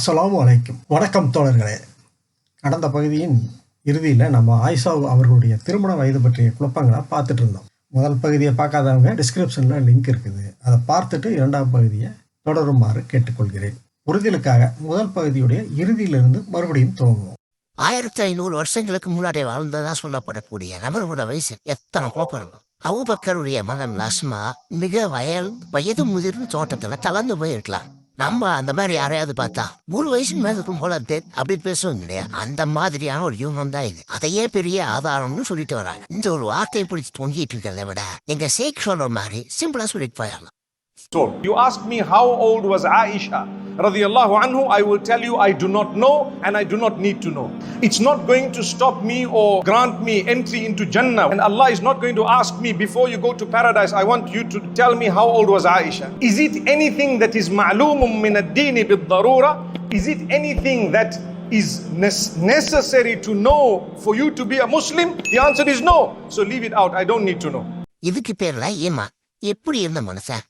அஸ்ஸலாமு அலைக்கும். வணக்கம் தோழர்களே. கடந்த பகுதியின் இறுதியில் நம்ம ஆயிஷா அவர்களுடைய திருமண வயது பற்றிய குழப்பங்களை பார்த்துட்டு இருந்தோம். முதல் பகுதியை பார்க்காதவங்க டிஸ்கிரிப்ஷனில் லிங்க் இருக்குது, அதை பார்த்துட்டு இரண்டாம் பகுதியை தொடருமாறு கேட்டுக்கொள்கிறேன். புரிதலுக்காக முதல் பகுதியுடைய இறுதியிலிருந்து மறுபடியும் துவங்குவோம். 1500 வருஷங்களுக்கு முன்னாடி வாழ்ந்ததா சொல்லப்படக்கூடிய நபரோட வயசு எத்தனை குழப்பம் இருக்கும். அபூபக்கருடைய மகன் அஸ்மா மிக வயது முதிர்ந்த தோட்டத்தில் கலந்து போயிருக்கலாம். நம்ம அந்த மாதிரி யாரையாவது பார்த்தா 3 வயசுக்கு மேல இருக்கும் போல அப்படி பேசுவோம் இல்லையா? அந்த மாதிரியான ஒரு யூகம் தான் இது. அதையே பெரிய ஆதாரம்னு சொல்லிட்டு வராங்க. இந்த ஒரு வார்த்தையை பிடிச்சி தொங்கிட்டு இருக்கிறத விட எங்க ஷேக் சொல்ற மாதிரி சிம்பிளா சொல்லிட்டு போயிடலாம். So, you asked me how old was Aisha radiyallahu anhu. I will tell you I do not know and I do not need to know. It's not going to stop me or grant me entry into Jannah. And Allah is not going to ask me before you go to paradise, I want you to tell me how old was Aisha. Is it anything that is ma'loomum min ad-din bid-darura? Is it anything that is necessary to know for you to be a Muslim? The answer is no. So leave it out. I don't need to know. இதுக்கு பேர்ல ஏமா எப்படி இருந்த மனசா?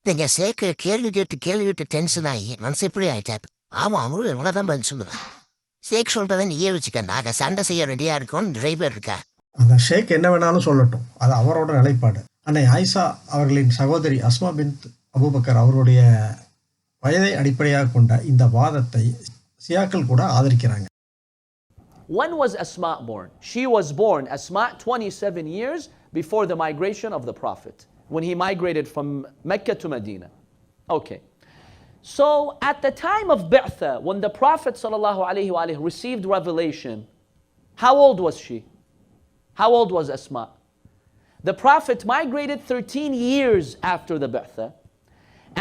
நீங்க சேர்க்க கேள்வி கேட்டு டென்ஷன் ஆகி மனசு எப்படி ஆயிட்டாரு? ஆமா, அவங்களும் இவ்வளவுதான் பதில் சொல்லுவேன். ஷேக் சொல்றதை நீயே வச்சுக்க, நாங்க சண்டை செய்ய ரெடியா இருக்கோம். டிரைவர் இருக்கா? அந்த ஷேக் என்ன வேணாலும் சொல்லட்டும், அது அவரோட நிலைப்பாடு. அன்னை ஆயிஷா அவர்களின் சகோதரி அஸ்மா பின்த் அபூபக்கர் அவருடைய வயதை அடிப்படையாக கொண்ட இந்த வாதத்தை சியாக்கள் கூட ஆதரிக்கிறாங்க. When was Asma born? She was born, Asma, 27 years before the migration of the Prophet, when he migrated from Mecca to Medina. Okay. So at the time of Bi'tha, when the Prophet ﷺ received revelation, how old was she? How old was Asma? The Prophet migrated 13 years after the Bi'tha,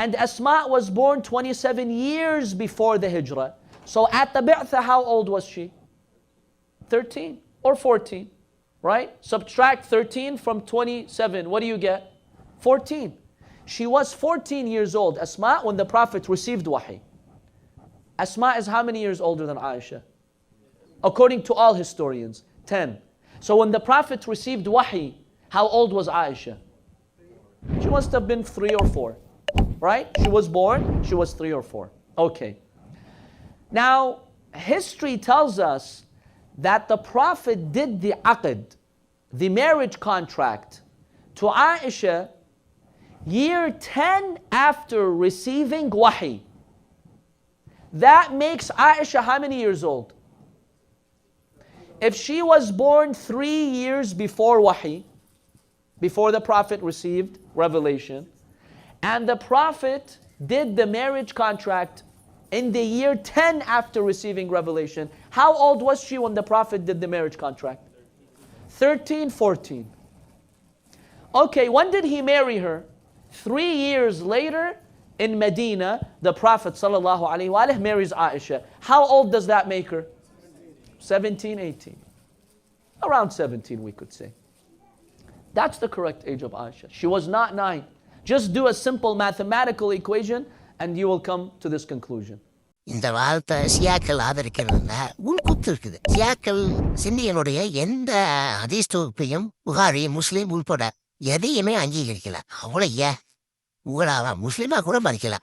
and Asma was born 27 years before the Hijrah. So at the Bi'tha, how old was she? 13 or 14, right? Subtract 13 from 27, what do you get? 14. She was 14 years old, Asma, when the Prophet received wahi. Asma is how many years older than Aisha? According to all historians, 10. So when the Prophet received wahi, how old was Aisha? She must have been 3 or 4, right? She was born, she was 3 or 4. Okay. Now, history tells us that the Prophet did the aqd, the marriage contract, to Aisha year 10 after receiving wahi. That makes Aisha how many years old? If she was born 3 years before wahi, before the Prophet received revelation, and the Prophet did the marriage contract in the year 10 after receiving revelation, how old was she when the Prophet did the marriage contract? 13, 14. Okay, when did he marry her? 3 years later in Medina, the Prophet ﷺ marries Aisha. How old does that make her? 17, 18. Around 17 we could say. That's the correct age of Aisha. She was not 9. Just do a simple mathematical equation and you will come to this conclusion. இந்த வார்த்தை சியாக்கள் ஆதரிக்கிறதுல உள்குத்து இருக்குது. சியாக்கள் சிந்தியனுடைய எந்த ஹதீஸ் தொகுப்பையும் புகாரி முஸ்லீம் உள்பட எதையுமே அங்கீகரிக்கல. அவ்வளோ ஏன் உங்களாவா முஸ்லீமா கூட மதிக்கல.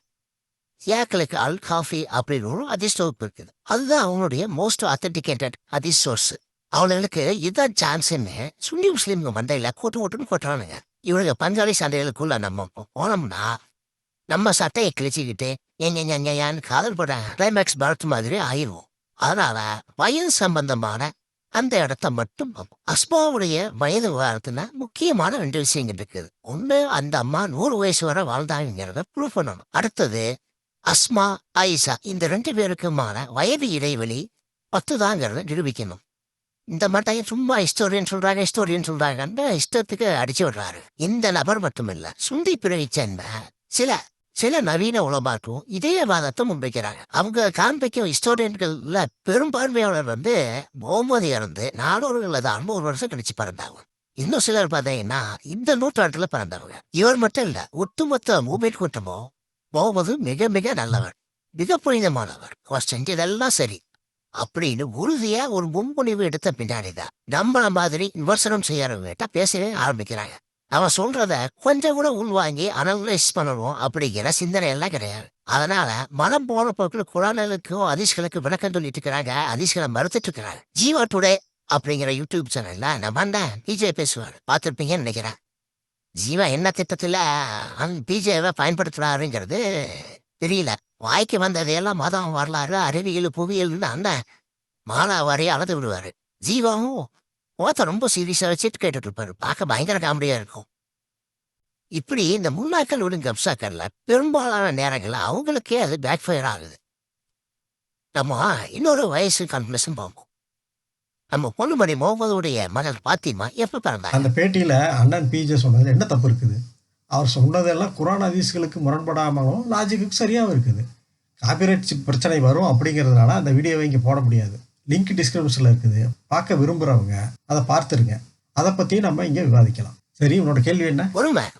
சியாக்களுக்கு அல் காஃபி அப்படின்னு ஒரு ஹதீஸ் தொகுப்பு இருக்குது. அதுதான் அவங்களுடைய மோஸ்ட் அத்தன்டிகேட்டட் ஹதீஸ் சோர்ஸ். அவங்களுக்கு இதுதான் சான்ஸ்ன்னு சுன்னி முஸ்லீம்ங்க மண்டையில் கொட்டுன்னு கொட்டுறானுங்க. இவனுக்கு பஞ்சாலி சண்டைகளுக்குள்ள நம்ம போனோம்னா நம்ம சட்டையை கிழிச்சிக்கிட்டு ஏன்னு காதல் போடுறாங்க. கிளைமேக்ஸ் பரத் மாதிரி ஆயிரும். அதனால வயது சம்பந்தமான அந்த இடத்த மட்டும் அஸ்மாவுடைய வயது விவகாரத்துல முக்கியமான 2 விஷயங்கள் இருக்குது. ஒண்ணு, அந்த அம்மா 100 வயசு வரை வாழ்ந்தாங்கிறத ப்ரூவ் பண்ணணும். அடுத்தது, அஸ்மா ஆயிஷா இந்த 2 பேருக்குமான வயது இடைவெளி 10 தாங்கிறத நிரூபிக்கணும். இந்த மட்டும் சும்மா ஹிஸ்டோரியன் சொல்றாங்க இஷ்டத்துக்கு அடிச்சு விடுறாரு. இந்த நபர் மட்டும் இல்ல, சுண்டி பிறவை சேர்ந்த சில நவீன உலமாக்கும் இதே வாதத்தை முன்வைக்கிறாங்க. அவங்க காண்பிக்கும் ஹிஸ்டோரியன்கள்ல பெரும்பான்மையாளர் முகமது இறந்து 400 அல்லது 500 வருஷம் கழிச்சு பிறந்தாங்க. இன்னும் சிலர் பார்த்தீங்கன்னா இந்த நூற்றாண்டுல பிறந்தவங்க. இவர் மட்டும் இல்ல, ஒட்டுமொத்த மூமெண்ட் கூட்டமும் முகமது மிக மிக நல்லவர், மிக புனிதமானவர், இதெல்லாம் சரி அப்படின்னு உறுதியா ஒரு முன்முடிவு எடுத்த பின்னாடிதான் நம்மள மாதிரி விமர்சனம் செய்யறவங்கிட்ட பேசவே ஆரம்பிக்கிறாங்க. அவன் சொல்றத கொஞ்சம் கூட உள்வாங்கி அனலைஸ் பண்ணணும் அப்படிங்கிற சிந்தனை எல்லாம் கிடையாது. அதனால மனம் போன போக்கில் குரானுக்கும் ஹதீஸ்களுக்கு விளக்கம் சொல்லிட்டு இருக்கிறாங்க, ஹதீஸ்களை மறுத்துட்டு இருக்கிறாங்க. ஜீவா டுடே அப்படிங்கிற யூடியூப் சேனல்ல நம்ம தான் பிஜே பேசுவார், பார்த்துருப்பீங்கன்னு நினைக்கிறேன். ஜீவா என்ன திட்டத்தில் பிஜேவை பயன்படுத்துறாருங்கிறது தெரியல. வாய்க்கு வந்ததையெல்லாம் மதம், வரலாறு, அறிவியல், புவியியல்னு அந்த மாலாவாரியை அளந்து விடுவார். ஜீவாவும் ஓத்த ரொம்ப சீரியஸாக வச்சுட்டு கேட்டுட்டு இருப்பாரு, பார்க்க பயங்கர காமெடியாக இருக்கும். இப்படி இந்த முன்னாக்கள் விடும் கப்சாக்கள்ல பெரும்பாலான நேரங்களில் அவங்களுக்கே அது பேக் ஃபயர் ஆகுது. நம்ம இன்னொரு வயசு கன்ஃபியூஷன் பார்ப்போம். நம்ம பொண்ணுமணி முகமதுடைய மகள் பாத்திமா எப்போ பிறந்தாங்க? அந்த பேட்டியில் அண்ணன் பிஜே சொன்னதில் என்ன தப்பு இருக்குது? அவர் சொன்னதெல்லாம் குரான் ஹதீஸ்களுக்கு முரண்படாமலும் லாஜிக்கு சரியாகவும் இருக்குது. காப்பிரைட் பிரச்சனை வரும் அப்படிங்கிறதுனால அந்த வீடியோவை இங்கே போட முடியாது. லிங்க் டிஸ்கிரிப்ஷனில் இருக்குது, பார்க்க விரும்புகிறவங்க அதை பார்த்துருங்க. அதை பற்றி நம்ம இங்கே விவாதிக்கலாம். சரி, உன்னோட கேள்வி என்ன?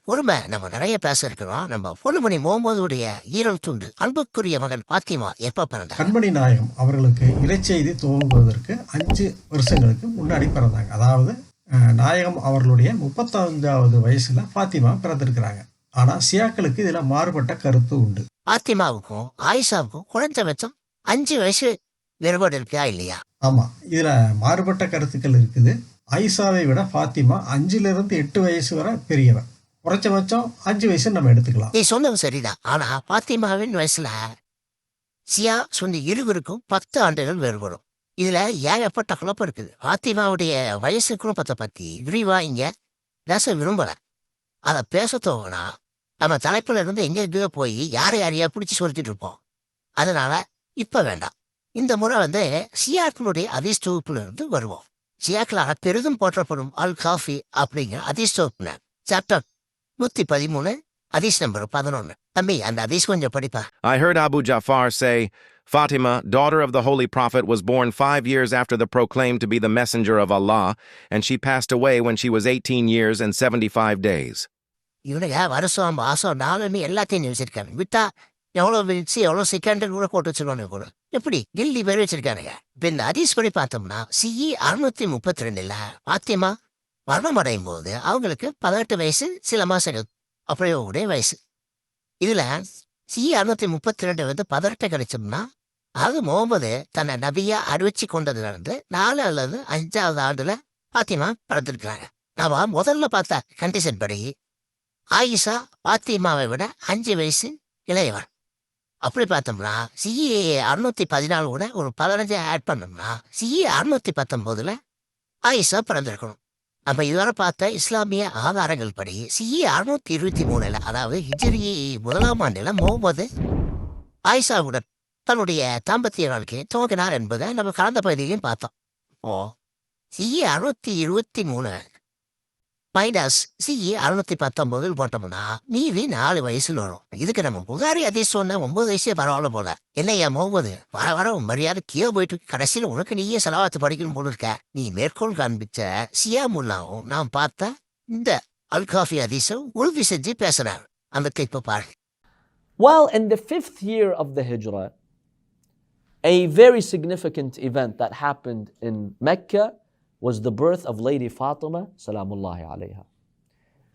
பொறுமை நம்ம நிறைய பேச இருக்கிறோம். நம்ம பொண்ணுமணி முகமதுடைய ஈரல் துண்டு அன்புக்குரிய மகன் பாத்திமா எப்போ பிறந்தாங்க? கண்மணி நாயகம் அவர்களுக்கு இறைச்செய்தி துவங்குவதற்கு 5 வருஷங்களுக்கு முன்னாடி பிறந்தாங்க. அதாவது நாயகம் அவர்களுடைய 35வது வயசுல பாத்திமா பிறந்திருக்கிறாங்க. ஆனா சியாக்களுக்கு இதுல மாறுபட்ட கருத்து உண்டு. பாத்திமாவுக்கும் ஆயிஷாவுக்கும் குறைஞ்சபட்சம் 5 வயசு வேறுபாடு இருக்கா இல்லையா? ஆமா, இதுல மாறுபட்ட கருத்துக்கள் இருக்குது. ஆயிஷாவை விட பாத்திமா 5லிருந்து 8 வயசு வரை பெரியவர். குறைஞ்சபட்சம் 5 வயசு நம்ம எடுத்துக்கலாம். நீ சொன்னது சரிதான். ஆனா பாத்திமாவின் வயசுல சியா சொன்ன இருவருக்கும் 10 ஆண்டுகள் வேறுபடும். இதுல ஏகப்பட்ட குழப்பம் இருக்குது. பாத்திமாவுடைய வயசு குழப்பத்தை பத்தி விரிவா இங்க பேச விரும்பல. அதை பேச தோணுனா நம்ம தலைப்புல இருந்து எங்கெங்கயோ போய் யாரையா பிடிச்சி சொல்லிட்டு இருப்போம். அதனால இப்ப வேண்டாம். இந்த முறை சியாக்களுடைய ஹதீஸ் தொகுப்புல இருந்து வருவோம். சியாக்களாக பெரிதும் போற்றப்படும் அல் காஃபி அப்படிங்கிற ஹதீஸ் தொகுப்புல சாப்டர் 113 ஹதீஸ் நம்பர் 11. தம்பி, அந்த ஹதீஸ் கொஞ்சம் படிப்பா. I heard Abu Ja'far say, Fatima, daughter of the Holy Prophet, was born 5 years after the proclaimed to be the messenger of Allah, and she passed away when she was 18 years and 75 days. இவனுங்க வருஷம் மாசம் நாளுமே எல்லாத்தையும் வச்சிருக்காங்க. விட்டா எவ்வளோ minutes எவ்வளோ second கூட போட்டு வச்சிருவானு கூட. எப்படி கில்லி பேர் வச்சிருக்கானுங்க. இப்போ இந்த ஹதீஸ் படி பார்த்தோம்னா CE 632 பாத்திமா மரணம் அடையும் போது அவங்களுக்கு 18 வயசு சில மாசங்கள் அப்படியே வயசு. இதுல CE 632 18 கிடைச்சோம்னா அது முகமது தன்னை நபியா அறிவிச்சு கொண்டதுலேருந்து 4 அல்லது 5வது ஆண்டுல பாத்திமா பிறந்திருக்கிறாங்க. நாம முதல்ல பார்த்த கண்டிஷன் படி ஆயிஷா பாத்திமாவை விட 5 வயசு இளையவர். அப்படி பார்த்தோம்னா CE 614 கூட ஒரு 15 ஆட் பண்ணோம்னா CE 619 ஆயிஷா பிறந்திருக்கணும். நம்ம இதுவரை பார்த்த இஸ்லாமிய ஆதாரங்கள் படி CE 623 அதாவது ஹிஜ்ரி 1ஆம் ஆண்டில் முகமது ஆயிஷாவுடன் தன்னுடைய தாம்பத்திய வாழ்க்கையை துவங்கினார் என்பதை நம்ம கடந்த பகுதியிலையும் பார்த்தோம். CE 623 மைனஸ் CE 619 போட்டோம்னா மீதி 4 வயசுல வரும். இதுக்கு நம்ம புகாரி ஹதீஸ் சொன்ன 9 வயசே பரவாயில்ல போல. என்னையா முகமது வர மரியாதை கீழே போயிட்டு கடைசியில் உனக்கு நீயே செலவாத்து படிக்கணும் போல இருக்க. நீ மேற்கோள் காண்பிச்ச சியா முல்லாவும் நாம் பார்த்த இந்த அல் காஃபி ஹதீஸும் உறுதி செஞ்சு பேசுறாரு. அந்த கிளிப்பை பாரு. Well, in the 5th year of the Hijrah, a very significant event that happened in Mecca was the birth of Lady Fatima, salamullahi alayha.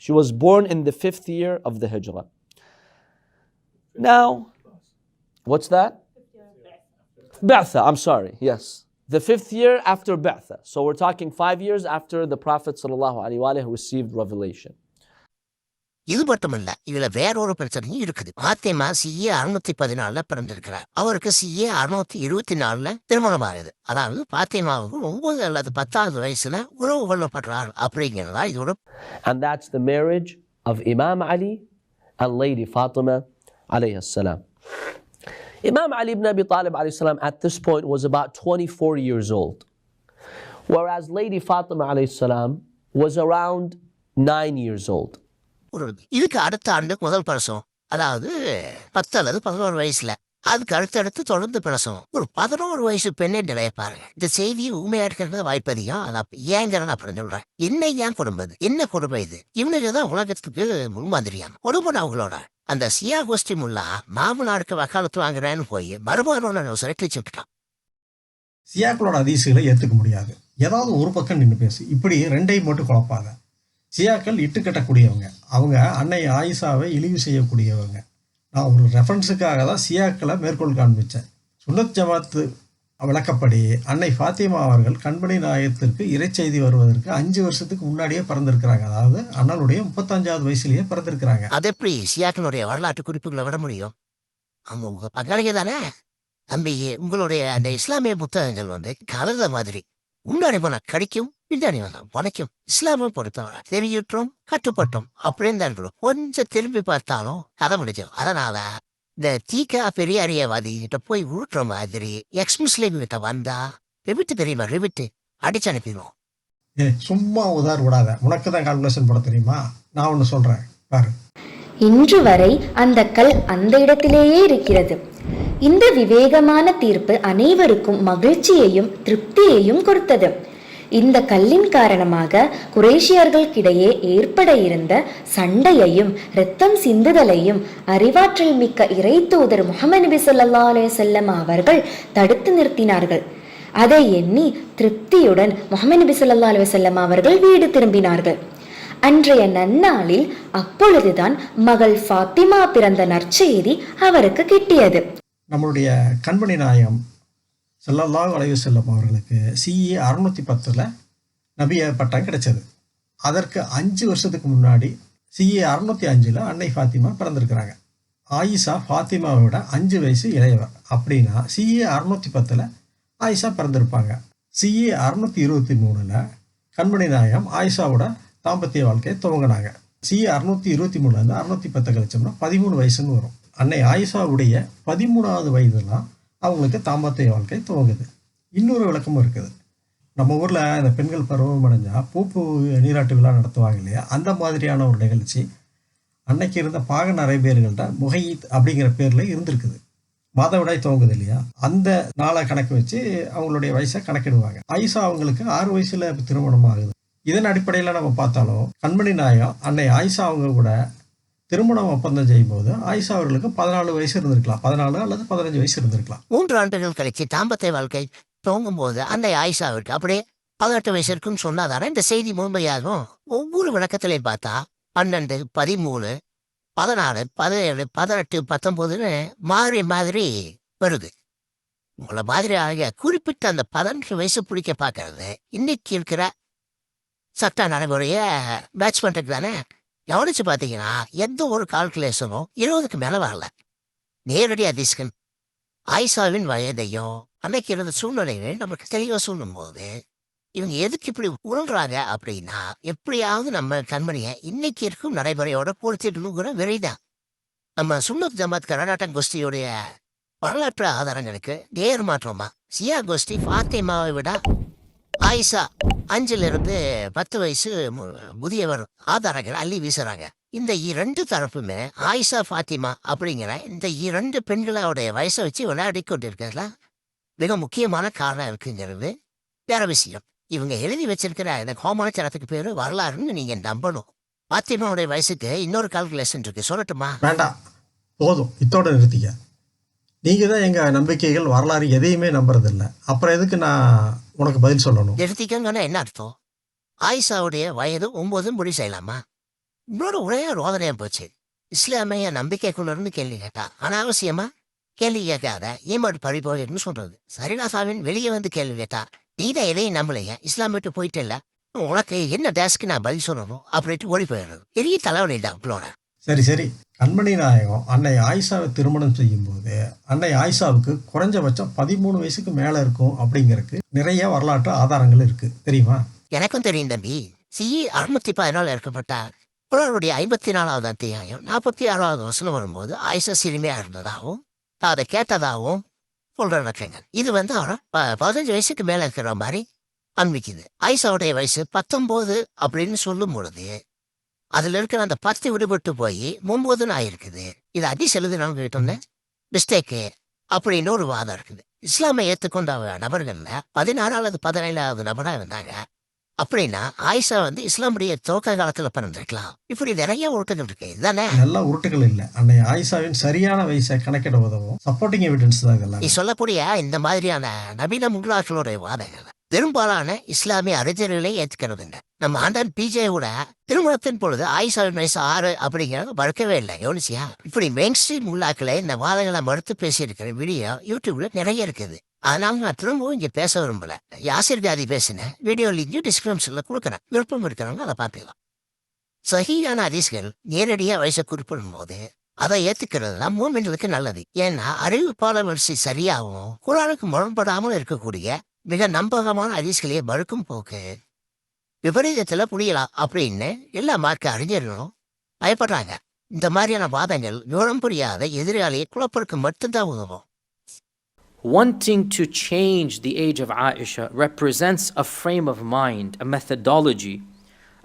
She was born in the 5th year of the Hijrah. Now, what's that? Ba'tha, I'm sorry, yes. The 5th year after Ba'tha. So we're talking 5 years after the Prophet sallallahu alayhi wa alayhi received revelation. இது மட்டுமல்ல, இதுல வேறொரு பிரச்சனையும் இருக்குது. Fathima CE 614 பிறந்திருக்கிறார். அவருக்கு CE 624 திருமணம் ஆகுது. அதாவது பாத்திமாவுக்கு 9 அல்லது 10வது வயசுல உறவு கொள்ளப்படுறார் அப்படிங்கிறதா இதோட. And that's the marriage of Imam Ali and Lady Fatima alayhi salam. Imam Ali ibn Abi Talib alayhi salam at this point was about 24 years old, whereas Lady Fatima alayhi salam was around 9 years old. இதுக்கு அடுத்த ஆண்டு முதல் பிரசவம், அதாவது 10 அல்லது 11 வயசுல. அதுக்கு அடுத்தடுத்து தொடர்ந்து பிரசவம். ஒரு 11 வயசு பெண்ணை நிலைய பாருங்க. இந்த செய்தியை உண்மையா இருக்கிறது வாய்ப்பதிகம். அதான் ஏங்கிறத அப்படின்னு சொல்றேன். என்ன ஏன் கொடுமை, என்ன கொடுமை இது? இவனுக்கு தான் உலகத்துக்கு முன்மாதிரியாம் கொடுமை. அவங்களோட அந்த சியா கோஷ்டி முல்லா மாமனாருக்கு வக்காலத்து வாங்குறேன்னு போய் மருமகனோட சிறைக்கிச்சு விட்டுட்டான். சியாக்களோட ஹதீஸ்களை ஏற்றுக்க முடியாது. ஏதாவது ஒரு பக்கம் நின்று பேசு. இப்படி ரெண்டையும் மட்டும் குழப்பாத. சியாக்கள் இட்டு கட்டக்கூடியவங்க. அவங்க அன்னை ஆயிஷாவை இழிவு செய்யக்கூடியவங்க. நான் ஒரு ரெஃபரன்ஸுக்காக தான் சியாக்களை மேற்கோள் காண்பித்தேன். சுன்னத் ஜமாத்து விளக்கப்படி அன்னை ஃபாத்திமா அவர்கள் கண்மணி நாயகத்திற்கு இறைச்செய்தி வருவதற்கு 5 வருஷத்துக்கு முன்னாடியே பிறந்திருக்கிறாங்க. அதாவது அண்ணனுடைய 35வது வயசுலேயே பிறந்திருக்கிறாங்க. அது எப்படி சியாக்களுடைய வரலாற்று குறிப்புகளை விட முடியும்? அவங்க உங்க பங்காளிங்க தானே. தம்பி, உங்களுடைய அந்த இஸ்லாமிய புத்தகங்கள் வந்து கலந்த மாதிரி முன்னாடி போன கடிக்கும், பின்னாடி வந்தா உடைக்கும். இஸ்லாமை பொறுத்தவரை தெரியுற்றோம், கட்டுப்பட்டோம் அப்படின்னு தான் இருக்கணும். கொஞ்சம் திரும்பி பார்த்தாலும் கதை முடிச்சோம். அதனால இந்த தீக்கா பெரியாரியவாதி கிட்ட போய் உருட்டுற மாதிரி எக்ஸ் முஸ்லீம் கிட்ட வந்தா ரிவிட்டு தெரியுமா, ரிவிட்டு அடிச்சு அனுப்பிடுவோம். சும்மா உதார் விடாத. உனக்கு தான் கால்குலேஷன் போட தெரியுமா? நான் ஒன்று சொல்கிறேன் பாரு. இன்று வரை அந்த கல் அந்த இடத்திலேயே இருக்கிறது. இந்த விவேகமான தீர்ப்பு அனைவருக்கும் மகிழ்ச்சியையும் திருப்தியையும் கொடுத்தது. இந்த கல்லின் காரணமாக குறைஷியர்களுக்கிடையே ஏற்பட இருந்த சண்டையையும் இரத்தம் சிந்துதலையும் அறிவாற்றல் மிக்க இறை தூதர் முஹம்மது நபி ஸல்லல்லாஹு அலைஹி வஸல்லம் அவர்கள் தடுத்து நிறுத்தினார்கள். அதை எண்ணி திருப்தியுடன் முஹம்மது நபி ஸல்லல்லாஹு அலைஹி வஸல்லம் அவர்கள் வீடு திரும்பினார்கள். அன்றைய நன்னாளில் அப்பொழுதுதான் மகள் ஃபாத்திமா பிறந்த நற்செய்தி அவருக்கு கிட்டியது. நம்மளுடைய கண்மணி நாயகம் ஸல்லல்லாஹு அலைஹி வஸல்லம் அவர்களுக்கு CE 610 நபிய பட்டம் கிடைச்சது. அதற்கு 5 வருஷத்துக்கு முன்னாடி CE 605 அன்னை ஃபாத்திமா பிறந்திருக்கிறாங்க. ஆயிஷா ஃபாத்திமாவை விட 5 வயசு இளையவர். அப்படின்னா CE 610 ஆயிஷா பிறந்திருப்பாங்க. CE 623 கண்மணி நாயகம் ஆயிஷாவோட தாம்பத்திய வாழ்க்கையை துவங்கினாங்க. CE 623 610 கழிச்சோம்னா 13 வயசுன்னு வரும். அன்னை ஆயிஷாவுடைய 13வது வயதுலாம் அவங்களுக்கு தாம்பத்திய வாழ்க்கை துவங்குது. இன்னொரு விளக்கமும் இருக்குது. நம்ம ஊரில் இந்த பெண்கள் பருவம் அடைஞ்சால் பூப்பு நீராட்டு விழா நடத்துவாங்க இல்லையா, அந்த மாதிரியான ஒரு நிகழ்ச்சி அன்னைக்கு இருந்த பாகன் அரேபியர்கள்ட்ட முஹையித் அப்படிங்கிற பேரில் இருந்திருக்குது. மாதவிடாய் துவங்குது இல்லையா, அந்த நாளை கணக்கு வச்சு அவங்களுடைய வயசை கணக்கிடுவாங்க. ஆயிஷா அவங்களுக்கு 6 வயசுல திருமணம் ஆகுது. இதன் அடிப்படையில் நம்ம பார்த்தாலும் கண்மணி நாயகம் அன்னை ஆயிஷா அவங்க கூட திருமணம் ஒப்பந்தம் செய்யும்போது ஆயிஷா அவர்களுக்கு 14 வயசு இருந்திருக்கலாம், 14 அல்லது 15 வயசு இருந்திருக்கலாம். 3 ஆண்டுகள் கழிச்சு தாம்பத்திய வாழ்க்கை துவங்கும் போது அந்த ஆயிஷாவிற்கு அப்படியே 18 வயசு இருக்குன்னு சொன்னாதானே இந்த செய்தி முழுமையாகும். ஒவ்வொரு விளக்கத்திலையும் பார்த்தா 12, 13, 14, 17, 18, 19 மாறி மாதிரி வருது. உங்களை மாதிரி ஆகிய குறிப்பிட்ட அந்த 18 வயசு பிடிக்க பார்க்கறது இன்னைக்கு இருக்கிற சட்ட நடைமுறைய மேட்ச் பண்ணுறது தானே. கவனிச்சு பார்த்தீங்கன்னா எந்த ஒரு கால்குலேஷனும் 20க்கு மேலே வரல. நேரடி அதிர்ஷ்டம் ஆயிஷாவின் வயதையும் அன்னைக்கு இருந்த சூழ்நிலைகளையும் நமக்கு தெளிவாக சொல்லும் போது இவங்க எதுக்கு இப்படி உணர்றாங்க அப்படின்னா, எப்படியாவது நம்ம கண்மணியை இன்னைக்கு இருக்கும் நடைமுறையோட பொறுத்திடணுங்கிற விரைதான். நம்ம சுன்னத் ஜமாத் கரகாட்டம் கோஷ்டியுடைய வரலாற்று ஆதாரங்களுக்கு நேர் மாற்றமா சியா கோஷ்டி ஃபாத்திமாவை விட ஆயிஷா 5-10 வயசு முதியவர் ஆதாரங்கள் அள்ளி வீசுறாங்க. இந்த 2 தரப்புமே ஆயிஷா ஃபாத்திமா அப்படிங்கிற இந்த 2 பெண்களோடைய வயசை வச்சு விளையாடி கொண்டிருக்கிறதுல மிக முக்கியமான காரணம் இருக்குங்கிறது வேற விஷயம். இவங்க எழுதி வச்சிருக்கிற இந்த கோமாளத்தனத்துக்கு பேரு வரலாறுன்னு நீங்க நம்பணும். ஃபாத்திமாவுடைய வயசுக்கு இன்னொரு கால்குலேஷன் இருக்கு, சொல்லட்டுமா? வேண்டாம், போதும், இத்தோட நிறுத்திக்க. நீங்கள் தான் எங்கள் நம்பிக்கைகள் வரலாறு எதையுமே நம்புறதில்ல. அப்புறம் எதுக்கு நான் உனக்கு பதில் சொல்லணும்? நிறுத்திக்கங்கன்னா என்ன அர்த்தம்? ஆயிஷாவுடைய வயது 9 முடிவு செய்யலாமா? இன்னொரு ஒரே ரோதனையா போச்சு. இஸ்லாமிய நம்பிக்கைக்குள்ளருந்து கேள்வி கேட்டா அனாவசியமா கேள்வி கேட்காத ஏமாடு பழி போயிடுன்னு சொல்றது. சரிதாசாவின் வெளியே வந்து கேள்வி கேட்டா நீதான் எதையும் நம்பலையா, இஸ்லாம் விட்டு போயிட்டு இல்ல, உனக்கு என்ன டேஸ்க்கு நான் பதில் சொல்லணும் அப்படின்ட்டு ஓடி போயிடுறது. பெரிய தலைவலிதான் உங்களோட. சரி, கண்மணி நாயகம் அன்னை ஆயிஷாவை திருமணம் செய்யும்போது அன்னை ஆயிஷாவுக்கு குறைஞ்சபட்சம் 13 வயசுக்கு மேலே இருக்கும் அப்படிங்கிறதுக்கு நிறைய வரலாற்று ஆதாரங்கள் இருக்கு, தெரியுமா? எனக்கும் தெரியும் தம்பி. CE 614 இருக்கப்பட்டார் குரானுடைய 54வது அத்தியாயம் 46வது வசனம் வரும்போது ஆயிஷா சிறுமியா இருந்ததாகவும் அதை கேட்டதாகவும் சொல்றாங்க. இது வந்து அவரை 15 வயசுக்கு மேல இருக்கிற மாதிரி அன்பிக்குது. ஆயிஷாவுடைய வயசு 19 அப்படின்னு சொல்லும் பொழுது அதுல இருக்கிற அந்த 10 விடுபட்டு போய் 9 ஆயிருக்குது. இது அடி செலுதுனாலும் கிட்ட மிஸ்டேக்கு அப்படின்னு ஒரு வாதம் இருக்குது. இஸ்லாமை ஏற்றுக்கொண்ட நபர்கள்ல 16 அல்லது 17வது நபரா இருந்தாங்க. அப்படின்னா ஆயிஷா வந்து இஸ்லாமுடைய துவக்க காலத்துல பிறந்திருக்கலாம். இப்படி நிறைய உருட்டுகள் இருக்கு. இதுதானே நல்ல உருட்டுகள் இல்லை. அன்னை ஆயிஷாவின் சரியான வயசை கணக்கிட உதவும் சப்போர்ட்டிங் எவிடன்ஸ் தான் இதெல்லாம். நீ சொல்லக்கூடிய இந்த மாதிரியான நவீன முகலாக்களுடைய வாதங்கள் பெரும்பாலான இஸ்லாமிய அறிஞர்களே ஏத்துக்கிறதுங்க. நம்ம ஆண்டான் பிஜேவோட திருமணத்தின் பொழுது ஆயிஷாவின் வயசு 6 அப்படிங்கிறத மறுக்கவே இல்லை. யோனிசியா இப்படி மெயின் ஸ்ட்ரீம் உள்ளாக்களை இந்த வாதங்களை மறுத்து பேசியிருக்கிற வீடியோ யூடியூப்ல நிறைய இருக்குது. அதனால நான் திரும்பவும் இங்க பேச விரும்பல. யாசிர் காதி பேசின வீடியோ லிங்க் டிஸ்கிரிப்ஷன்ல கொடுக்குறேன். விருப்பம் இருக்கிறவங்க அதை பார்த்துக்கலாம். சஹீஹான ஹதீஸ்கள் நேரடியா வயசை குறிப்பிடும் போது அதை ஏத்துக்கிறது தான் மூமின்களுக்கு நல்லது. ஏன்னா அறிவிப்பாளர் வரிசை சரியாகவும் குர்ஆனுக்கு முரண்படாமல் இருக்கக்கூடிய மிக நம்பகமான ஹதீஸ்களையே மறுக்கும் போக்கு விபரீதத்துல புரியலாம் அப்படின்னு எல்லா மார்க்க அறிஞர்களும் பயப்படுறாங்க. இந்த மாதிரியான வாதங்கள் விவரம் புரியாத எதிராளியை குழப்பருக்கு மட்டும்தான் உதவும். Wanting to change the age of Aisha represents a frame of mind, a methodology,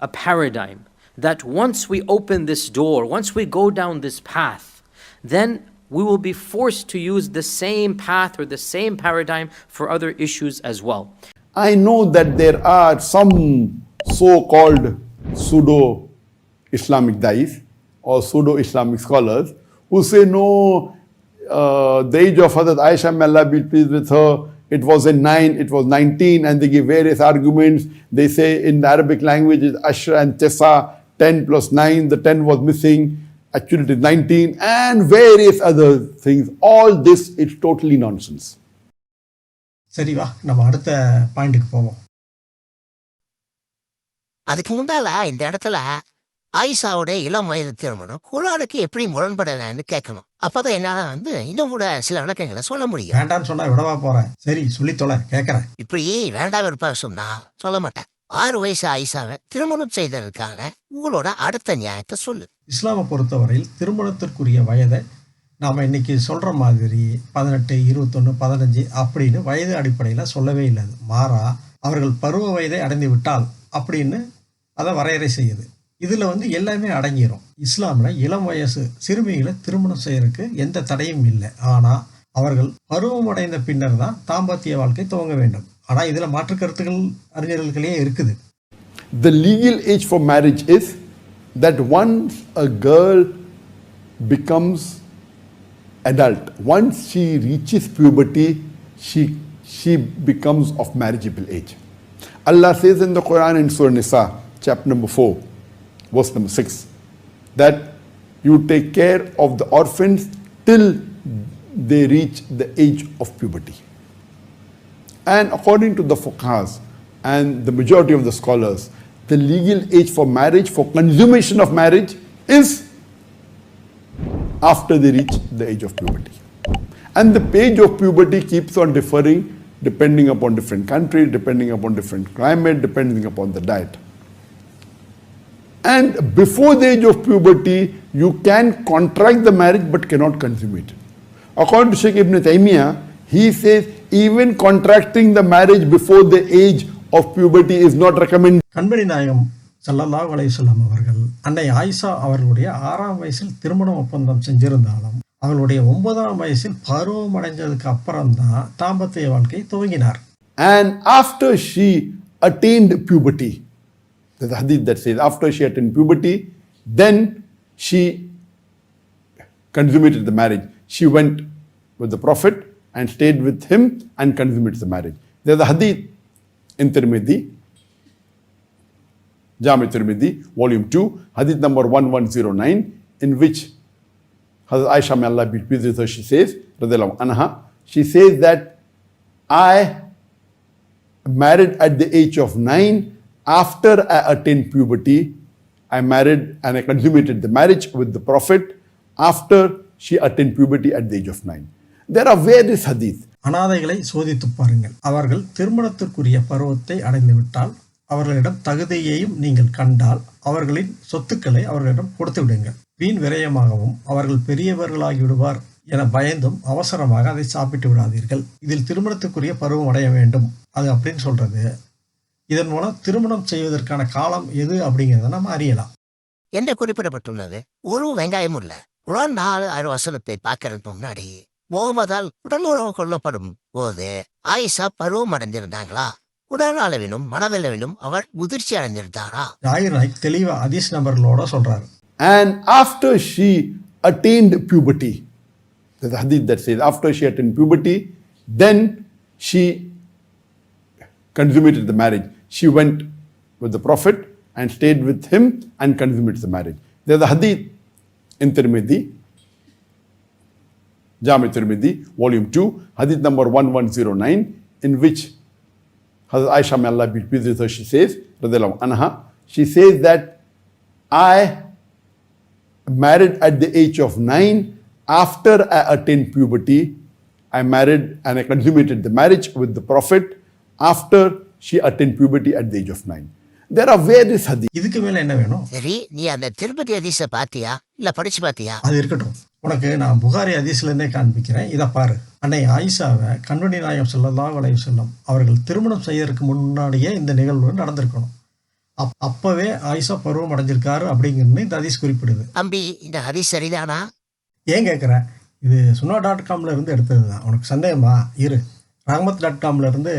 a paradigm that once we open this door, once we go down this path, then we will be forced to use the same path or the same paradigm for other issues as well. I know that there are some so-called pseudo-Islamic dais or pseudo-Islamic scholars who say no, the age of Hazrat Aisha, may Allah be pleased with her, it was in 9, it was 19, and they give various arguments. They say in the Arabic language it's Ashra and Tesa, 10 plus 9, the 10 was missing, actually it is 19, and various other things. All this is totally nonsense. சரி வா நம்ம அடுத்த பாயிண்ட்டுக்கு போவோம். அதுக்கு முன்னால இந்த இடத்துல ஆயிஷாவோட இளம் வயது திருமணம் குர்ஆனுக்கு எப்படி முரண்படலன்னு கேட்கணும். அப்பதான் என்னால இன்னும் கூட சில விளக்கங்களை சொல்ல முடியும். வேண்டான்னு சொன்னா விடவா போறேன்? சரி சொல்லி தொலை, கேட்கறேன். இப்படி வேண்டாம் இருப்பா சொன்னா சொல்ல மாட்டேன். 6 வயசு ஆயிஷாவை திருமணம் செய்ததற்கான உங்களோட அடுத்த நியாயத்தை சொல்லு. இஸ்லாமை பொறுத்தவரையில் திருமணத்திற்குரிய வயதை நாம் இன்னைக்கு சொல்கிற மாதிரி 18, 21, 15 அப்படின்னு வயது அடிப்படையில் சொல்லவே இல்லை. மாறா அவர்கள் பருவ வயதை அடைந்து விட்டால் அப்படின்னு அதை வரையறை செய்யுது. இதில் எல்லாமே அடங்கிடும். இஸ்லாமில் இளம் வயசு சிறுமிகளை திருமணம் செய்யறதுக்கு எந்த தடையும் இல்லை. ஆனால் அவர்கள் பருவம் அடைந்த பின்னர் தான் தாம்பத்திய வாழ்க்கை துவங்க வேண்டும். ஆனால் இதில் மாற்று கருத்துக்கள் அறிஞர்களே இருக்குது. The legal age for marriage is that once a girl becomes adult, once she reaches puberty, she becomes of marriageable age. Allah says in the Quran in Surah Nisa, chapter number 4, verse number 6, that you take care of the orphans till they reach the age of puberty. And according to the fuqahas and the majority of the scholars, the legal age for marriage, for consummation of marriage, is after they reach the age of puberty. And the age of puberty keeps on differing depending upon different countries, depending upon different climate, depending upon the diet. And before the age of puberty, you can contract the marriage but cannot consummate it. According to Sheikh Ibn Taymiyyah, he says even contracting the marriage before the age of puberty is not recommended. கண்மணி நாயகம் ஸல்லல்லாஹு அலைஹி வஸல்லம் அவர்கள் அன்னை ஆயிஷா அவர்களுடைய 6ஆம் வயசில் திருமண ஒப்பந்தம் செஞ்சிருந்தாலும் அவர்களுடைய 9ஆம் வயசில் பருவம் அடைஞ்சதுக்கு அப்புறம் தான் தாம்பத்திய வாழ்க்கை துவங்கினார். And after she attained puberty, there's a hadith that says after she attained puberty, then she consummated the marriage. She went with the Prophet and stayed with him and consummated the marriage. There's a hadith in Tirmidhi, Jami Tirmidhi, volume 2, hadith number 1109, in which Hazrat Aisha, may Allah be pleased with her, she says, radhiyallahu anha, she says that I married at the age of 9. After I attained puberty, I married and I consummated the marriage with the Prophet after she attained puberty at the age of 9. There are various hadith. அனாதைகளை சோதித்து பாருங்கள். அவர்கள் திருமணத்திற்குரிய பருவத்தை அடைந்து விட்டால் அவர்களிடம் தகுதியையும் நீங்கள் கண்டால் அவர்களின் சொத்துக்களை அவர்களிடம் கொடுத்து விடுங்கள். வீண் விரயமாகவும் அவர்கள் பெரியவர்களாகி விடுவார் என பயந்தும் அவசரமாக அதை சாப்பிட்டு விடாதீர்கள். இதில் திருமணத்துக்குரிய பருவம் அடைய வேண்டும் அது அப்படின்னு சொல்றது. இதன் மூலம் திருமணம் செய்வதற்கான காலம் எது அப்படிங்கிறத நம்ம அறியலாம். என்ன குறிப்பிடப்பட்டுள்ளது? ஒரு வெங்காயம் இல்ல. குர்ஆன் 4 வசனத்தை பார்க்கறதுக்கு முன்னாடி முகமதால் உடல் உறவு கொள்ளப்படும் போது ஆயிஷா பருவம் அடைந்திருந்தாங்களா? உடல் அளவிலும் மனதளவிலும் அவர் முதிர்ச்சி அடைந்திருந்தாரா? ஜாகிர் நாயக் தெளிவா ஹதீஸ் நம்பர்களோட சொல்றாரு. And after she attained puberty, there's a hadith that says after she attained puberty, then she consummated the marriage. She went with the Prophet and stayed with him and consummated the marriage. There's a hadith in Tirmidhi, Jami Tirmidhi, volume 2, hadith number 1109, in which Hazrat Aisha, may Allah be pleased with her, she says, radhiyallahu anha, she says that I married at the age of 9. After I attained puberty, I married and I consummated the marriage with the Prophet after she attained puberty at the age of 9. There are various hadith. இதுக்கு மேல என்ன வேணும்? சரி, நீ அந்த திருப்பதி ஹதீஸை பாத்தியா இல்ல படிச்சு பாத்தியா? அது இருக்கட்டும். உனக்கு நான் புகாரி ஹதீஸ்ல இருந்தே காண்பிக்கிறேன். இதை பாரு. அன்னை ஆயிஷாவை கண்மணி நாயகம் ஸல்லல்லாஹு அலைஹி வஸல்லம் அவர்கள் திருமணம் செய்யறதுக்கு முன்னாடியே இந்த நிகழ்வு நடந்திருக்கணும். அப்பவே ஆயிஷா பருவம் அடைஞ்சிருக்காரு அப்படிங்கிறது இந்த ஹதீஸ் குறிப்பிடுது. அம்பி, இந்த ஹதீஸ் சரிதானா? ஏன் கேட்குற? இது சுனா.comல இருந்து எடுத்தது தான். உனக்கு சந்தேகமா? இரு, ரஹ்மத்.comல இருந்து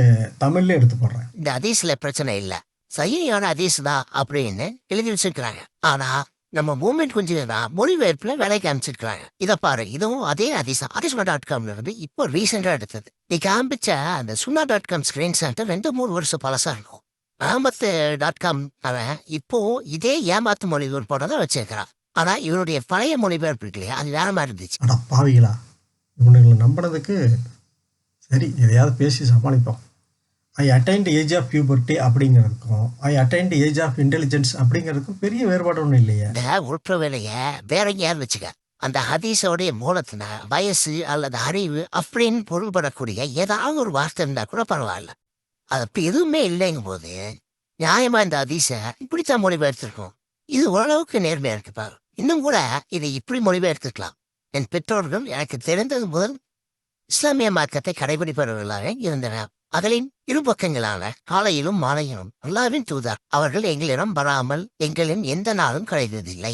தமிழ்ல எடுத்து போடுறேன். இந்த ஹதீஸ்ல பிரச்சனை இல்ல, சரியான ஹதீஸ் தான் அப்படின்னு எழுதி வச்சிருக்கிறாங்க. ஆனா நம்ம மூமெண்ட் கொஞ்சம் தான் மொழிபெயர்ப்புல வேலைக்கு அமைச்சிருக்கிறாங்க. இதை பாரு, இதுவும் அதே ஹதீஸ் சுனா.comல இருந்து இப்போ ரீசெண்டா எடுத்தது. நீ காண்பிச்ச அந்த சுனா.com ஸ்கிரீன்ஷாட் 2-3 வருஷம் பழசா இருக்கும். ரஹ்மத்.com அவன் இப்போ இதே ஏமாத்து மொழிபெயர்ப்போட தான் வச்சிருக்கிறான். ஆனா இவனுடைய பழைய மொழிபெயர்ப்பு இல்லையா, அது வேற மாதிரி இருந்துச்சு. அடா பாவிகளா, இவனுங்களை நம்பினதுக்கு சரி எதையாவது பேசி சமாளிப்போம். I attained age of puberty அப்படிங்கிறதுக்கும் I attained age of intelligence அப்படிங்கிறதுக்கும் பெரிய வேறுபாடு ஒன்றும் இல்லையே. இந்த உற்ற வேலைய வேற எங்கேயாவது வச்சுக்க. அந்த ஹதீஸோடைய மூலத்துல வயசு அல்லது அறிவு அப்படின்னு பொருள்படக்கூடிய ஏதாவது ஒரு வார்த்தை இருந்தா கூட பரவாயில்ல. அது அப்படி எதுவுமே இல்லைங்கும் போது நியாயமா இந்த ஹதீஸை இப்படித்தான் மொழிபெயர்த்திருக்கோம். இது ஓரளவுக்கு நேர்மையா இருக்கு பாரு. இன்னும் கூட இதை இப்படி மொழிபெயர்த்துக்கலாம். என் பெற்றோர்கள் எனக்கு தெரிந்தது முதல் இஸ்லாமிய மார்க்கத்தை கடைபிடிப்பவர்களாக இருந்தனர். அதிலின் இரு பக்கங்களான காலையிலும் மாலையிலும் அல்லாஹ்வின் தூதர் அவர்கள் எங்களிடம் வராமல் எங்களின் எந்த நாளும் கழிந்ததில்லை.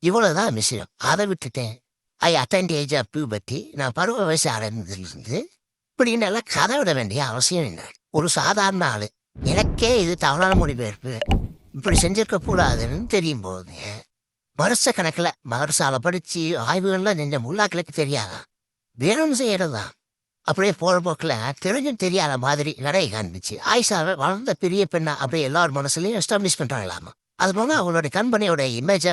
இவ்வளவுதான் விஷயம். அதை விட்டுட்டேன். ஐ அட்டெண்ட் ஏஜ் ஆஃப் பியூபர்ட்டி, நான் பருவ வயசு அடைந்ததிலிருந்து இப்படின்னு எல்லாம் கதை விட வேண்டிய அவசியம் இல்லை. ஒரு சாதாரண ஆளு எனக்கே இது தவறான மொழிபெயர்ப்பு, இப்படி செஞ்சிருக்க கூடாதுன்னு தெரியும் போது வருஷ கணக்கில் மதரசால படிச்சு ஆய்வுகள்லாம் செஞ்ச முல்லாக்களுக்கு தெரியாதான், வேணும்னு செய்யறதுதான். அப்படியே போற போக்கில் தெரிஞ்சும் தெரியாத மாதிரி நடைய காண்பிச்சு ஆயிஷாவை வளர்ந்த பெரிய பெண்ணா அப்படியே எல்லாரும் மனசுலையும் எஸ்டாப்ளிஷ் பண்றாங்களாமா. அது போல அவங்களோட கம்பெனியோட இமேஜை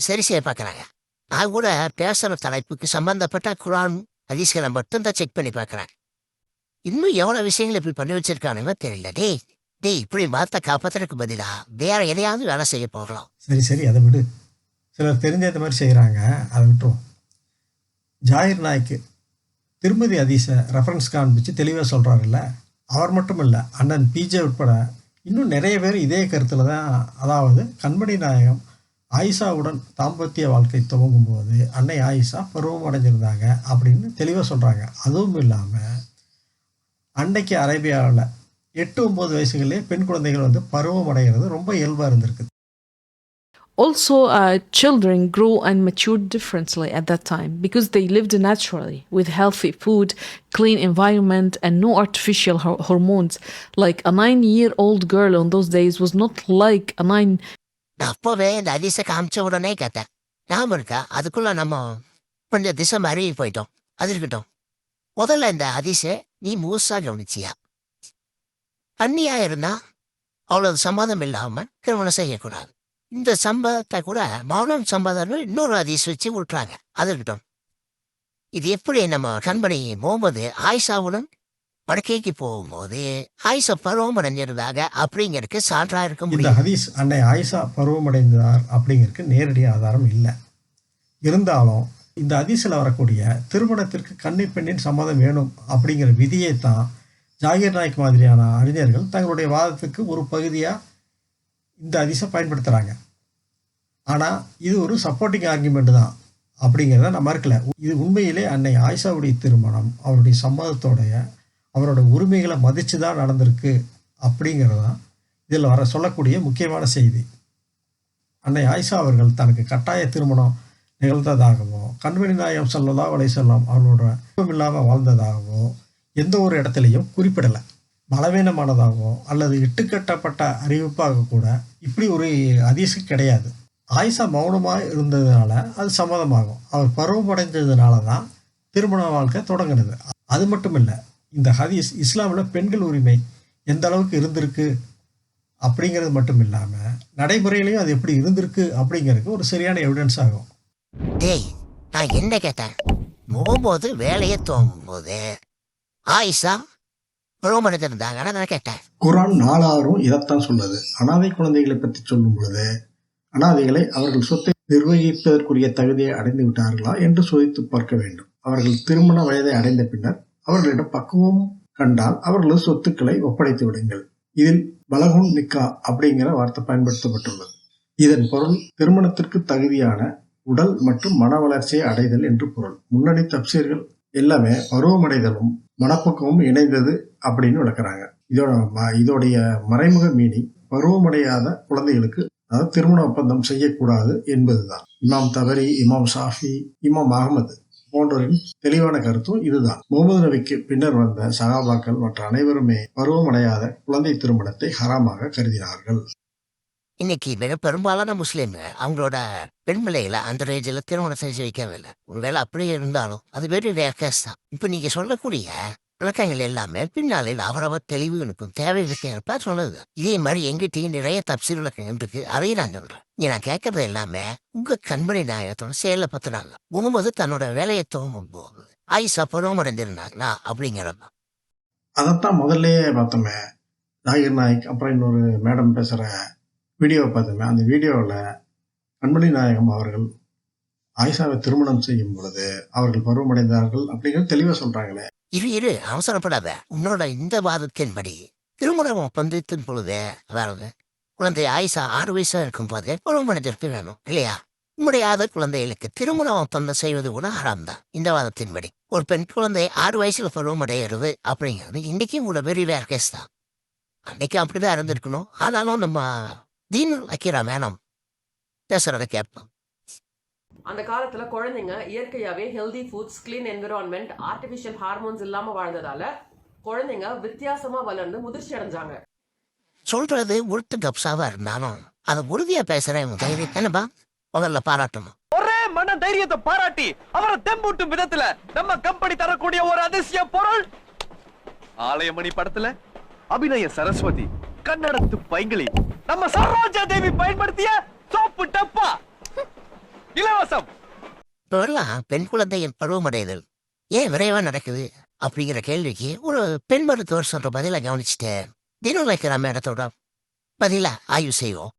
சரி செய்ய பார்க்குறாங்க. நான் கூட பேசுகிற தலைப்புக்கு சம்பந்தப்பட்ட குரான் ஹதீஸ்களை மட்டும் தான் செக் பண்ணி பார்க்குறேன். இன்னும் எவ்வளோ விஷயங்கள் இப்படி பண்ணி வச்சிருக்கானுங்க தெரியல. டேய் இப்படி மதத்தை காப்பாற்றுறதுக்கு பதிலாக வேற எதையாவது வேலை செய்ய போகலாம். சரி அதை விடு. சிலர் தெரிஞ்ச இந்த மாதிரி செய்கிறாங்க, அதை விட்டுருவோம். ஜாகிர் நாய்க்கு திருமதி ஹதீஸை ரெஃபரன்ஸ் காண்பிச்சு தெளிவாக சொல்கிறாருல்ல, அவர் மட்டும் இல்லை, அண்ணன் பிஜே உட்பட இன்னும் நிறைய பேர் இதே கருத்தில் தான். அதாவது கண்மணி நாயகம் ஆயிஷாவுடன் தாம்பத்திய வாழ்க்கை துவங்கும் போது அன்னை ஆயிஷா பருவம் அடைஞ்சிருந்தாங்க அப்படின்னு தெளிவாக சொல்கிறாங்க. அதுவும் இல்லாமல் அன்னைக்கு அரேபியாவில் 8-9 வயசுகளிலே பெண் குழந்தைகள் பருவம் அடைகிறது ரொம்ப இயல்பாக இருந்திருக்கு. Also, children grew and matured differently at that time because they lived naturally with healthy food, clean environment, and no artificial hormones. Like a 9-year-old girl on those days was not like a 9. அப்போவே இந்த ஹதீஸை காமிச்ச உடனே கேட்டேன், ஞாபகம் இருக்கா? அதுக்குள்ள நம்ம கொஞ்சம் திசை மாறி போயிட்டோம். அது இருக்கட்டும். முதல்ல இந்த ஹதீஸை நீ முழுசா கவனிச்சியா? அந்நியா இருந்தா அவ்வளவு சம்மதம் இல்லாம திருமணம் செய்யக்கூடாது. இந்த சம்பவத்தை கூட மௌனம் சம்பதம் இன்னொரு ஹதீஸ் வச்சு விட்டுறாங்க. அது இருக்கட்டும். இது எப்படி நம்ம கண்மணி முகமது ஆயிஷாவுடன் படுக்கைக்கு போகும்போது ஆயிஷா பருவம் அடைஞ்சிருந்தாங்க அப்படிங்கிறதுக்கு சான்றா இருக்க முடியும். இந்த ஹதீஸ் அன்னை ஆயிஷா பருவம் அடைந்தார் அப்படிங்கிறதுக்கு நேரடி ஆதாரம் இல்லை. இருந்தாலும் இந்த ஹதீஸில் வரக்கூடிய திருமணத்திற்கு கன்னி பெண்ணின் சம்மதம் வேணும் அப்படிங்கிற விதியை தான் ஜாகிர் நாய்க் மாதிரியான அறிஞர்கள் தங்களுடைய வாதத்துக்கு ஒரு பகுதியாக இந்த ஹதீஸை பயன்படுத்துகிறாங்க. ஆனால் இது ஒரு சப்போர்ட்டிங் ஆர்குமெண்ட் தான் அப்படிங்கிறத நான் மறுக்கல. இது உண்மையிலே அன்னை ஆயிஷாவுடைய திருமணம் அவருடைய சம்மதத்தோடைய அவரோட உரிமைகளை மதித்து தான் நடந்திருக்கு அப்படிங்கிறது தான் இதில் வர சொல்லக்கூடிய முக்கியமான செய்தி. அன்னை ஆயிஷா அவர்கள் தனக்கு கட்டாய திருமணம் நிகழ்ந்ததாகவோ கண்மணி நாயகம் ஸல்லல்லாஹு அலைஹி வஸல்லம் அவர்களோட விருப்பம் இல்லாமல் வாழ்ந்ததாகவோ எந்த ஒரு இடத்துலையும் குறிப்பிடலை. பலவீனமானதாகவோ அல்லது இட்டுக்கட்டப்பட்ட அறிவிப்பாக கூட இப்படி ஒரு ஹதீஸ் கிடையாது. ஆயிஷா மௌனமாக இருந்ததுனால அது சம்மதமாகும். அவர் பருவம் அடைஞ்சதுனால தான் திருமண வாழ்க்கை தொடங்கினது. அது மட்டும் இல்லை, இந்த ஹதீஸ் இஸ்லாமில் பெண்கள் உரிமை எந்த அளவுக்கு இருந்திருக்கு அப்படிங்கிறது மட்டும் இல்லாமல் நடைமுறையிலையும் அது எப்படி இருந்திருக்கு அப்படிங்கிறதுக்கு ஒரு சரியான எவிடன்ஸ் ஆகும். டேய், நான் என்ன கேட்டேன்? போகும்போது வேலையை துவங்கும்போது ஆயிஷா ரோமனது இருந்தாங்கன்னு நான் கேட்டேன். குர்ஆன் 4 இதைத்தான் சொல்லுது. அனாதை குழந்தைகளை பற்றி சொல்லும் பொழுது அனாதைகளை அவர்கள் சொத்தை நிர்வகிப்பதற்குரிய தகுதியை அடைந்து விட்டார்களா என்று சோதித்து பார்க்க வேண்டும். அவர்கள் திருமண வயதை அடைந்த பின்னர் அவர்களிடம் பக்குவம் கண்டால் அவர்களது சொத்துக்களை ஒப்படைத்து விடுங்கள். இதில் பலகுன் நிக்கா அப்படிங்கிற வார்த்தை பயன்படுத்தப்பட்டுள்ளது. இதன் பொருள் திருமணத்திற்கு தகுதியான உடல் மற்றும் மன வளர்ச்சியை அடைதல் என்று பொருள். முன்னணி தப்சீர்கள் எல்லாமே பருவமடைதலும் மனப்பக்குவமும் இணைந்தது அப்படின்னு விளக்குறாங்க. இதோடைய மறைமுக மீனிங் பருவமடையாத குழந்தைகளுக்கு அதாவது திருமண ஒப்பந்தம் செய்யக்கூடாது என்பதுதான். இமாம் தபரி, இமாம் ஷாஃபி, இமாம் அகமது போன்றோரின் தெளிவான கருத்தும் இதுதான். முகமது நபிக்கு பின்னர் வந்த சகாபாக்கள் மற்ற அனைவருமே பருவமடையாத குழந்தை திருமணத்தை ஹராமாக கருதினார்கள். இன்னைக்கு பெரும்பாலான முஸ்லீம் அவங்களோட பெண் பிள்ளைகளை அந்த ரேஞ்சில் திருமணம் செஞ்சு வைக்கவில்லை. ஒருவேளை அப்படியே இருந்தாலும் அது வெரி ரேர் கேஸ் தான். இப்போ நீங்க சொல்லக்கூடிய விளக்கங்கள் எல்லாமே பின்னாளில் அவரவர் தெளிவு இருக்கும் தேவை இருக்கா சொல்லுது. இதே மாதிரி எங்கிட்டையும் நிறைய தப்சீர் விளக்கங்கள் இருக்கு. அதையும் நான் சொல்றேன். நான் கேட்கறது எல்லாமே உங்க கண்மணி நாயகத்தோட செயலை பத்தினாங்க. முகமது தன்னோட வேலையை துவங்கும் போது ஆயிஷா பருவமடைந்திருந்தாங்களா அப்படிங்கிறப்ப அதைத்தான் முதல்லயே பார்த்தோமே. ஜாகிர் நாயக் அப்புறம் இன்னொரு மேடம் பேசுகிற வீடியோவை பார்த்தோமே. அந்த வீடியோவில் கண்மணி நாயகம் அவர்கள் ஆயிஷாவை திருமணம் செய்யும் பொழுது அவர்கள் பருவமடைந்தார்கள் அப்படிங்கிறது தெளிவாக சொல்கிறாங்களே. இரு அவசரப்படாத. உன்னோட இந்த வாதத்தின்படி திருமணம் ஒப்பந்தத்தின் பொழுது அதாவது குழந்தை ஆயிஷா 6 வயசா இருக்கும் போதே பருவமடைந்திருக்கு வேணும் இல்லையா? முடியாத குழந்தைகளுக்கு திருமணம் ஒப்பந்தம் செய்வது கூட ஹராம் தான் இந்த வாதத்தின்படி. ஒரு பெண் குழந்தை 6 வயசுல பருவமடைகிறது அப்படிங்கிறது இன்னைக்கும் கூட வெரி ரேர் கேஸ் தான். அன்னைக்கு அப்படிதான் இருந்திருக்கணும். ஆனாலும் நம்ம தீன் வைக்கிற மேனம் பேசுறத கேட்போம். அந்த காலத்துல குழந்தைங்க இயற்கையாவே healthy foods, clean environment, artificial hormones இல்லாம வாழ்ந்ததால குழந்தைங்க வித்தியாசமா வளர்ந்து முதிர்ச்சி அடைஞ்சாங்க. சொல்றது உருட்டு கப்சாவா இருந்தாலும் அதை உறுதியா பேசுறேன் தைரியம் என்னப்பா முதல்ல பாராட்டணும். ஒரே மன தைரியத்தை பாராட்டி அவரை தெம்பூட்டும் விதத்துல நம்ம கம்பெனி தரக்கூடிய ஒரு அதிசய பொருள் ஆலயமணி படத்துல அபிநய சரஸ்வதி, கன்னடத்து பைங்கிளி, நம்ம சரோஜா தேவி பயன்படுத்திய சோப்பு டப்பா இலவசம். இப்பெல்லாம் பெண் குழந்தையின் பருவமடைதல் ஏன் விரைவா நடக்குது அப்படிங்கிற கேள்விக்கு ஒரு பெண் மருத்துவர் சொல்ற பதில கவனிச்சுட்டு தினம் வைக்கிற மேடத்தோட பதில ஆய்வு செய்வோம்.